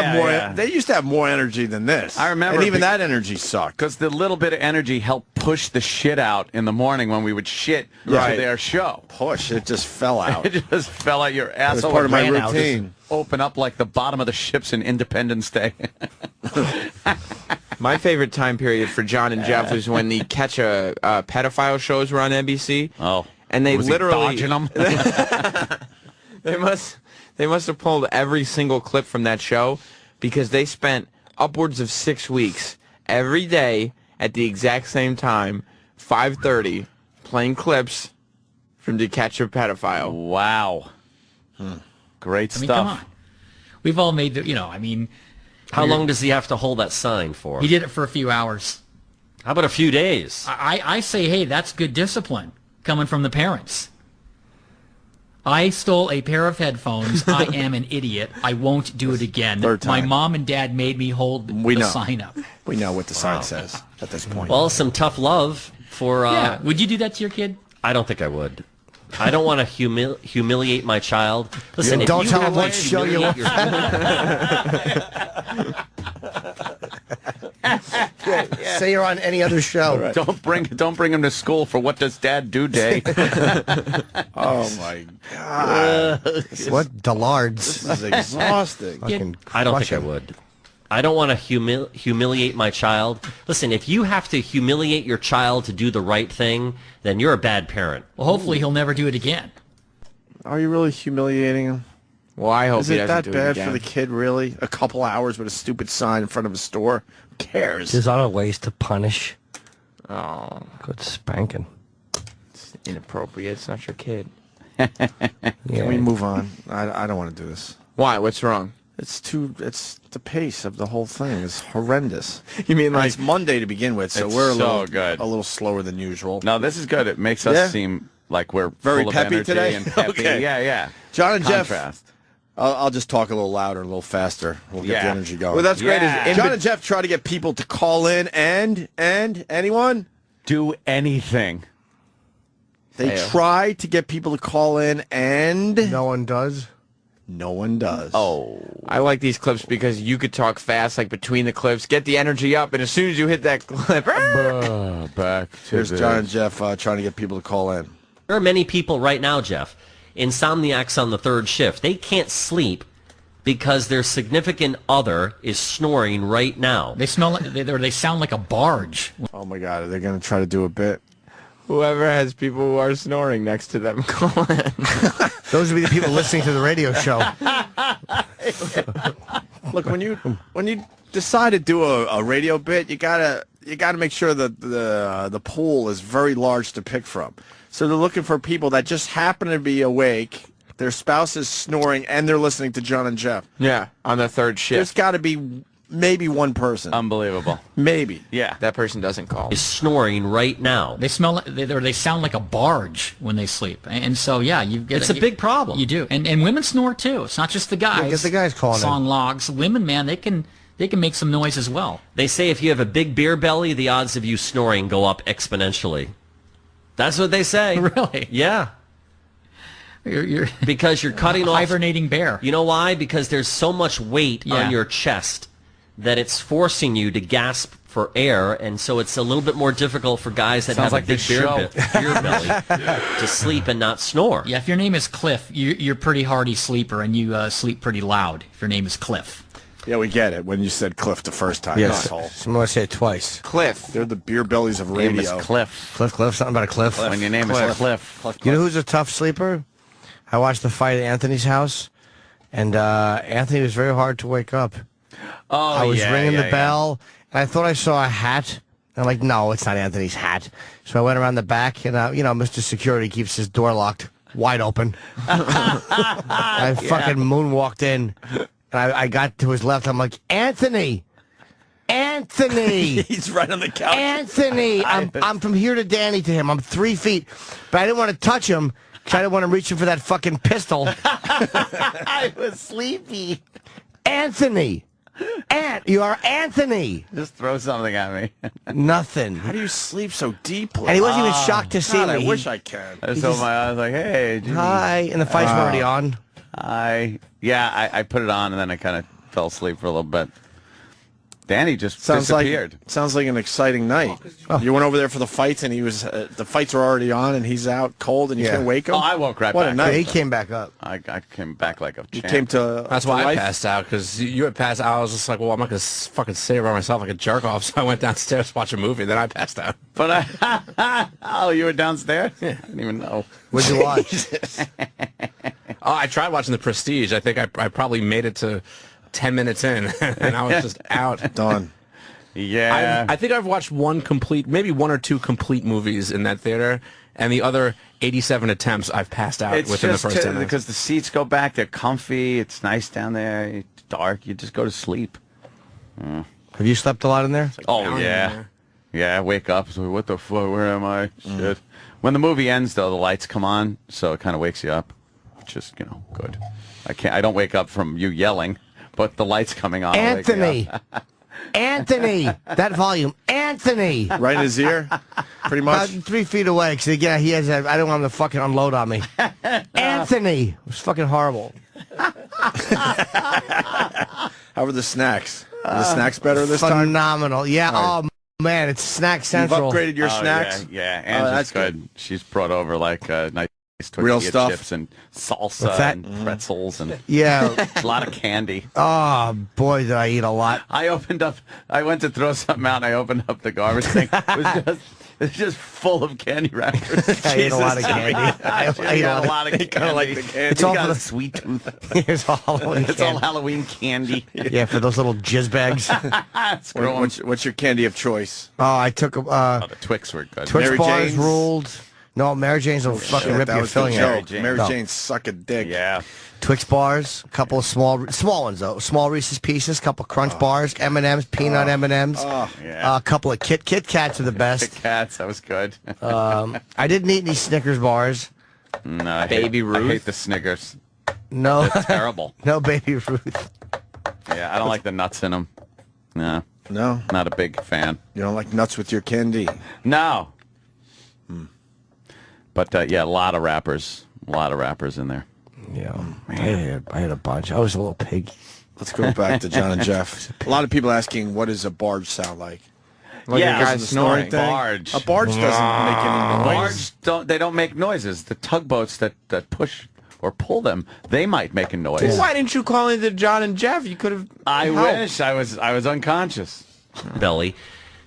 have more. They used to have more energy than this. I remember, and even that energy sucked. Because the little bit of energy helped push the shit out in the morning when we would shit to their show. Push, it just fell out. It just fell out your ass. It was part of my routine. Open up like the bottom of the ships in Independence Day. My favorite time period for John and Jeff was when the Catch a Pedophile shows were on NBC. Oh, and they was literally he dodging them? They must have pulled every single clip from that show because they spent upwards of 6 weeks every day at the exact same time, 5:30, playing clips from To Catch a Pedophile. Wow. Great stuff. Come on. We've all made the, How long does he have to hold that sign for? He did it for a few hours. How about a few days? I say, hey, that's good discipline coming from the parents. I stole a pair of headphones. I am an idiot. I won't do it again. Third time. My mom and dad made me hold the sign up. We know what the sign says at this point. Well, some tough love for... yeah. Would you do that to your kid? I don't think I would. I don't want to humiliate my child. Listen, don't if tell you him what show you want. Say you're on any other show. Right. Don't bring him to school for What Does Dad Do Day. Oh my God! What Dillards? This is exhausting. I don't think I would. I don't want to humiliate my child. Listen, if you have to humiliate your child to do the right thing, then you're a bad parent. Well, hopefully he'll never do it again. Are you really humiliating him? Well, I hope Is he it doesn't that do it bad again. for the kid, really? A couple hours with a stupid sign in front of a store? Who cares? There's other ways to punish. Oh, Good spanking. it's inappropriate. It's not your kid. Can we move on? I don't want to do this. Why? What's wrong? It's the pace of the whole thing is horrendous. You mean And like... it's Monday to begin with, so It's we're so good. a little slower than usual. No, this is good. It makes us seem like we're Very full peppy of energy today? and peppy. Okay. Yeah. John and Contrast. Jeff, I'll just talk a little louder, a little faster. We'll get the energy going. Well, that's great. Yeah. Is John and Jeff try to get people to call in and anyone? Do anything. They try to get people to call in and No one does. no one does. Oh. I like these clips because you could talk fast, like between the clips, get the energy up, and as soon as you hit that clip, Back to Here's this. John and Jeff trying to get people to call in. There are many people right now, Jeff, insomniacs on the third shift. They can't sleep because their significant other is snoring right now. They smell like, they sound like a barge. Oh my God, are they going to try to do a bit? whoever has people who are snoring next to them, call in. Those would be the people listening to the radio show. Look, when you decide to do a radio bit, you gotta make sure that the pool is very large to pick from. So they're looking for people that just happen to be awake, their spouse is snoring, and they're listening to John and Jeff. Yeah, on the third There's shift. got to be maybe one person. Unbelievable. Maybe. Yeah. That person doesn't call. Is snoring right now. They smell like, they sound like a barge when they sleep, and so yeah, you get It's a big problem. You do, and women snore too. It's not just the guys. Yeah, get the guys calling in. Song logs. Women, man, they can make some noise as well. They say if you have a big beer belly, the odds of you snoring go up exponentially. That's what they say. Really? Yeah. You're Because you're cutting off. hibernating bear. You know why? Because there's so much weight Yeah. on your chest that it's forcing you to gasp for air, and so it's a little bit more difficult for guys that Sounds have like a big this beer, show. beer belly to sleep and not snore. Yeah, if your name is Cliff, you're a pretty hardy sleeper, and you sleep pretty loud. If your name is Cliff. Yeah, we get it when you said Cliff the first time. Yes. Asshole. Someone say it twice. Cliff. They're the beer bellies of Name radio. is Cliff. Cliff, something about a cliff. When your name is Cliff. You know who's a tough sleeper? I watched the fight at Anthony's house, and Anthony was very hard to wake up. Oh, I was yeah, ringing yeah, the bell, and I thought I saw a hat. I'm like, no, it's not Anthony's hat. So I went around the back, and Mr. Security keeps his door locked, wide open. I fucking moonwalked in, and I got to his left. I'm like, Anthony! He's right on the couch. Anthony! I'm from here to Danny to him. I'm 3 feet. But I didn't want to touch him, because I didn't want to reach him for that fucking pistol. I was sleepy. Anthony! You are Anthony! Just throw something at me. Nothing. How do you sleep so deeply? And he wasn't even shocked to see God, me. I wish I can. I just opened my eyes like, hey, Jimmy. Hi. And the fight's already on. I put it on and then I kind of fell asleep for a little bit. Danny just Sounds disappeared. like an exciting night. You went over there for the fights, and he was the fights were already on, and he's out cold, and you can't wake him. Oh, I woke right What back. a night! He came back up. I came back like a You champ. came to. That's to why I life? passed out, because you had passed out. I was just like, well, I'm not going to fucking sit here by myself like a jerk off. So I went downstairs to watch a movie, then I passed out. But oh, you were downstairs? Yeah. I didn't even know. What'd you watch? Oh, I tried watching The Prestige. I think I probably made it to 10 minutes in, and I was just out. Done. Yeah. I think I've watched maybe one or two complete movies in that theater, and the other 87 attempps I've passed out It's within the just first 10 minutes. because the seats go back. They're comfy. It's nice down there. It's dark. You just go to sleep. Have you slept a lot in there? Oh, down in yeah. there. Yeah, I wake up. So what the fuck? Where am I? Shit. When the movie ends, though, the lights come on, so it kind of wakes you up, which is, good. I don't wake up from you yelling, but the lights coming on. will wake me Anthony. up. Anthony. That volume. Anthony. Right in his ear, pretty much. 3 feet away, because again, he has. I don't want him to fucking unload on me. Anthony. It was fucking horrible. How were the snacks? Are the snacks better this time? Phenomenal. Yeah. All Oh man, it's Snack You've Central. upgraded your Oh, snacks. Yeah, Oh, Angie's that's good. She's brought over like nice Real tortilla stuff? chips and salsa What's that? and pretzels and Yeah. a lot of candy. Oh boy, did I eat a lot. I went to throw something out and I opened up the garbage thing. It was just full of candy wrappers. I ate a lot of candy. I ate got a lot of candy. Kind of like the candy. It's all got for a the- sweet tooth. Here's all Halloween It's all candy. Halloween candy. Yeah, for those little jizz bags. What's your candy of choice? Oh, I took Oh, the Twix were good. Twix Mary bars Jane's? ruled. No, Mary Jane's will fucking rip that your was the filling joke. out. Mary No. Jane suck a dick. Yeah. Twix bars, a couple of small ones though. Small Reese's Pieces, couple of Crunch bars, M&Ms, peanut M&Ms. Yeah. A couple of Kit Kats are the Kit best. Kats, that was good. I didn't eat any Snickers bars. No, I Baby hate, Ruth? I hate the Snickers. No, They're terrible. no Baby Ruth. Yeah, I don't like the nuts in them. No, No, not a big fan. you don't like nuts with your candy. No. But yeah, a lot of rappers in there. Yeah, I had a bunch. I was a little pig. Let's go back to John and Jeff. A lot of people asking, what does a barge sound like? Like Yeah, a guy Isn't the snoring snoring. thing? Barge. A barge doesn't make any noise. Barge don't make noises. The tugboats that push or pull them, they might make a noise. Well, why didn't you call into John and Jeff? You could have. I helped. wish I was unconscious. Belly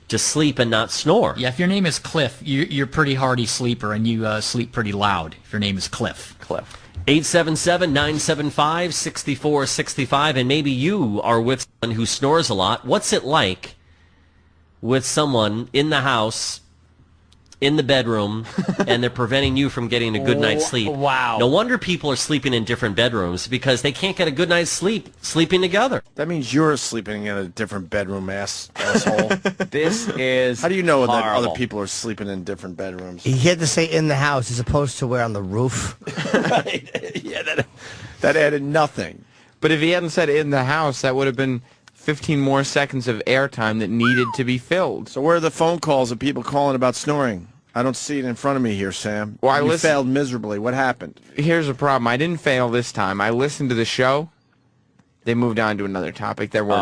to sleep and not snore. Yeah, if your name is Cliff, you're a pretty hardy sleeper, and you sleep pretty loud. If your name is Cliff. Cliff. 877-975-6465, and maybe you are with someone who snores a lot. What's it like with someone in the house, in the bedroom, and they're preventing you from getting a good night's sleep? Wow. No wonder people are sleeping in different bedrooms, because they can't get a good night's sleep sleeping together. That means you're sleeping in a different bedroom, asshole. This is How do you know that horrible. other people are sleeping in different bedrooms? He had to say in the house as opposed to where on the roof. Yeah, that added nothing. But if he hadn't said in the house, that would have been 15 more seconds of airtime that needed to be filled. So where are the phone calls of people calling about snoring? I don't see it in front of me here, Sam. Well, I you listen- failed miserably. What happened? Here's the problem. I didn't fail this time. I listened to the show. They moved on to another topic. There were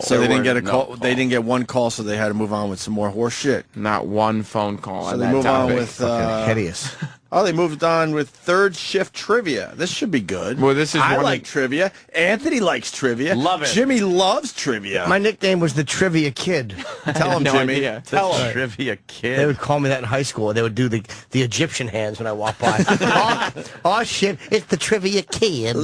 So they didn't get a no call. call. They didn't get one call, so they had to move on with some more horse shit. not one phone call So on they that move on topic. with. Fucking hideous. Oh, they moved on with third shift trivia. This should be good. Well, this is I one like of- trivia. Anthony likes trivia. Love it. Jimmy loves trivia. My nickname was the Trivia Kid. Tell him, no Jimmy. idea. Tell him. Trivia They kid. would call me that in high school. They would do the Egyptian hands when I walk by. oh, shit, it's the Trivia Kid.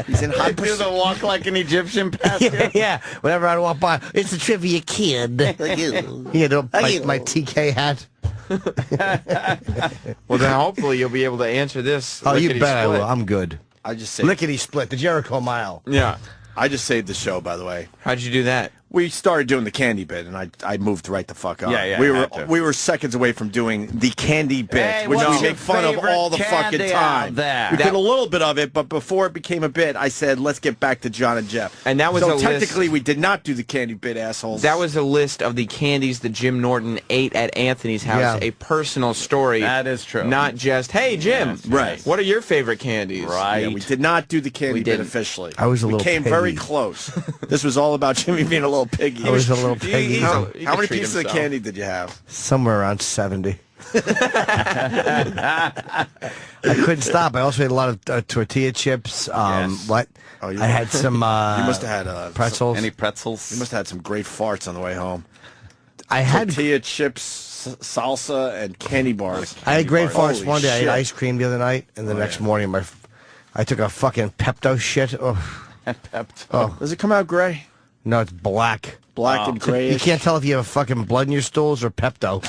He's in high Do the walk like an Egyptian past yeah, whenever I walk by, it's the Trivia Kid. Yeah, my TK hat. Well, then hopefully you'll be able to answer this. Oh, you lickety bet I split. will. I'm good. I just saved. Lickety split, the Jericho Mile. Yeah. I just saved the show, by the way. How'd you do that? we started doing the candy bit, and I moved right the fuck up. Yeah, we were seconds away from doing the candy bit, Hey, which what's we your make fun of favorite all the fucking candy time. out there? We did a little bit of it, but before it became a bit, I said, let's get back to John and Jeff. And that was so a list- technically we did not do the candy bit, assholes. That was a list of the candies that Jim Norton ate at Anthony's house. Yeah. A personal story. That is true. Not just, hey, Jim, Yes, right. what are your favorite candies? Right. Yeah, we did not do the candy We bit didn't. officially. I was a we little came very piggy. close. This was all about Jimmy being a little piggy. I was a little piggy. How- How He many could treat pieces of himself. candy did you have? Somewhere around 70. I couldn't stop. I also ate a lot of tortilla chips. Yes. What? Oh, you- I had some You must have had pretzels. Any pretzels? You must have had some great farts on the way home. I had Tortilla chips, salsa, and candy bars. I had great farts Holy one day. I shit. ate ice cream the other night, and the next morning I took a fucking Pepto shit. Oh, Pepto. Does it come out gray? no, it's black. Black and grayish? You can't tell if you have fucking blood in your stools or Pepto.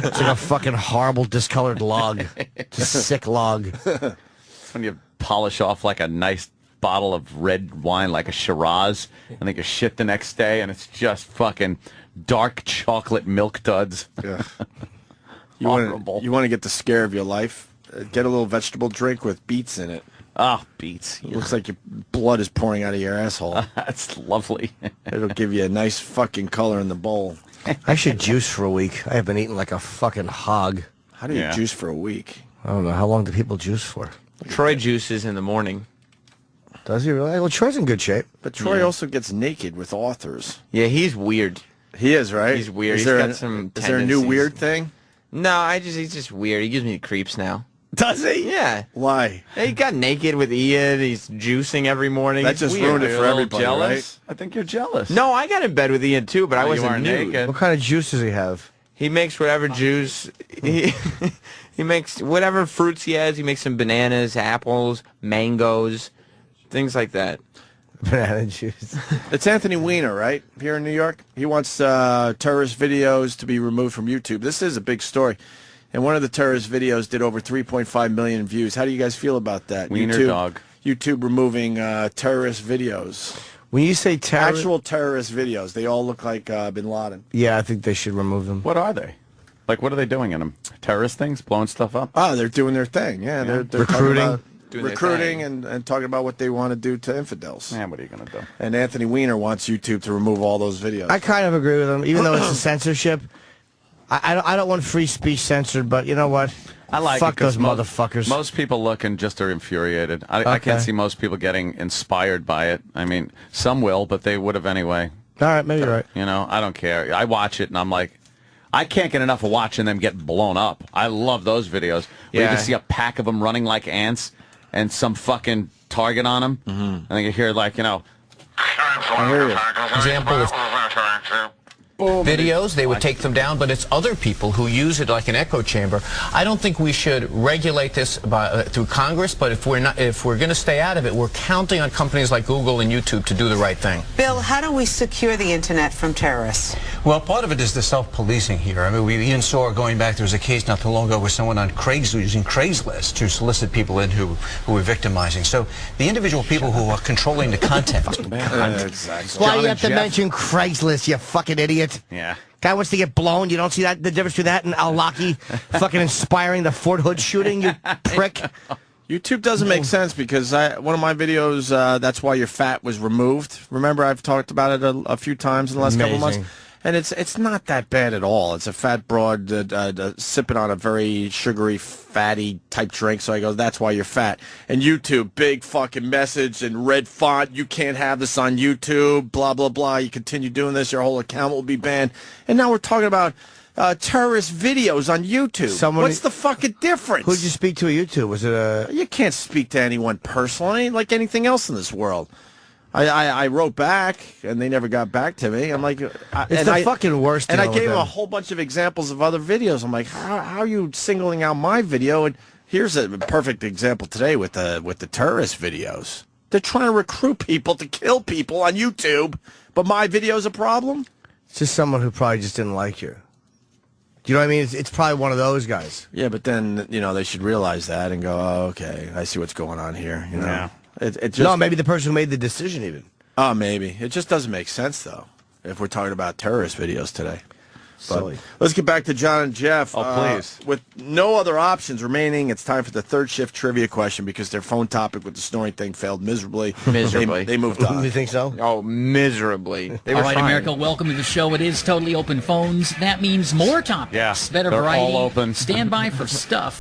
It's like a fucking horrible discolored log. Just a sick log. When you polish off like a nice bottle of red wine, like a Shiraz, and then you shit the next day, and it's just fucking dark chocolate milk duds. Yeah. Horrible. You want to get the scare of your life? Get a little vegetable drink with beets in it. Ah, beets. It looks like your blood is pouring out of your asshole. That's lovely. It'll give you a nice fucking color in the bowl. I should juice for a week. I have been eating like a fucking hog. How do you Yeah. juice for a week? I don't know. How long do people juice for? Troy juices in the morning. Does he really? Well, Troy's in good shape. But Troy also gets naked with authors. Yeah, he's weird. He is, right? He's weird. Is He's there got a- some Is there a new tendencies. weird thing? No, he's just weird. He gives me the creeps now. Does he? Yeah. Why? He got naked with Ian. He's juicing every morning. That It's just weird. ruined it Are you for a little everybody, jealous? I think you're jealous. No, I got in bed with Ian too, but I Oh, you wasn't weren't nude. naked? What kind of juice does he have? He makes whatever juice. He makes whatever fruits he has. He makes some bananas, apples, mangoes, things like that. Banana juice. It's Anthony Weiner, right? Here in New York. He wants terrorist videos to be removed from YouTube. This is a big story. And one of the terrorist videos did over 3.5 million views. How do you guys feel about that? Wiener YouTube, dog. YouTube removing terrorist videos. When you say terror, Actual terrorist videos. They all look like Bin Laden. yeah, I think they should remove them. What are they? Like, what are they doing in them? Terrorist things? Blowing stuff up? Oh, they're doing their thing. Yeah, they're talking Recruiting. about Doing their recruiting thing. and talking about what they want to do to infidels. Man, what are you going to do? And Anthony Weiner wants YouTube to remove all those videos. I kind of agree with him, even though it's a censorship. I don't want free speech censored, but you know what? I like Fuck it 'cause those motherfuckers. Most people look and just are infuriated. I Okay. can't see most people getting inspired by it. I mean, some will, but they would have anyway. All right, maybe you're right. You know, I don't care. I watch it and I'm like, I can't get enough of watching them get blown up. I love those videos. Where you Yeah. just see a pack of them running like ants and some fucking target on them. And then you hear like, you know, I hear you. Example of videos, they would take them down, but it's other people who use it like an echo chamber. I don't think we should regulate this through Congress, but if we're going to stay out of it, we're counting on companies like Google and YouTube to do the right thing. Bill, how do we secure the internet from terrorists? Well, part of it is the self-policing here. I mean, we even saw going back, there was a case not too long ago where someone on Craigslist using Craigslist to solicit people in who were victimizing. So the individual people who are controlling the content. Exactly. Why John do you and have to Jeff. mention Craigslist, you fucking idiot? yeah. Guy wants to get blown. You don't see that the difference between that and Al-Laki fucking inspiring the Fort Hood shooting, you prick. YouTube doesn't make sense because one of my videos, That's Why You're Fat, was removed. Remember, I've talked about it a few times in the last couple of months. Amazing. And it's not that bad at all. It's a fat broad sipping on a very sugary, fatty type drink. So I go, that's why you're fat. And YouTube, big fucking message in red font. You can't have this on YouTube. Blah, blah, blah. You continue doing this, your whole account will be banned. And now we're talking about terrorist videos on YouTube. What's the fucking difference? Who did you speak to at YouTube? Was it a... You can't speak to anyone personally, like anything else in this world. I wrote back, and they never got back to me. I'm like... It's the fucking worst. And I dealing with gave them a them. whole bunch of examples of other videos. I'm like, how are you singling out my video? And here's a perfect example today with the terrorist videos. They're trying to recruit people to kill people on YouTube, but my video's a problem? It's just someone who probably just didn't like you. Do you know what I mean? It's probably one of those guys. Yeah, but then, they should realize that and go, oh, okay, I see what's going on here. You know? Yeah. It just, No, maybe the person who made the decision even. Oh, maybe. It just doesn't make sense, though. if we're talking about terrorist videos today. But Silly. let's get back to John and Jeff. Oh, please. With no other options remaining, it's time for the third shift trivia question because their phone topic with the snoring thing failed miserably. Miserably. They moved on. You think so? Oh, miserably. They were All right, trying. America, welcome to the show. It is totally open phones. That means more topics, Yeah, better they're variety. all open. Stand by for stuff.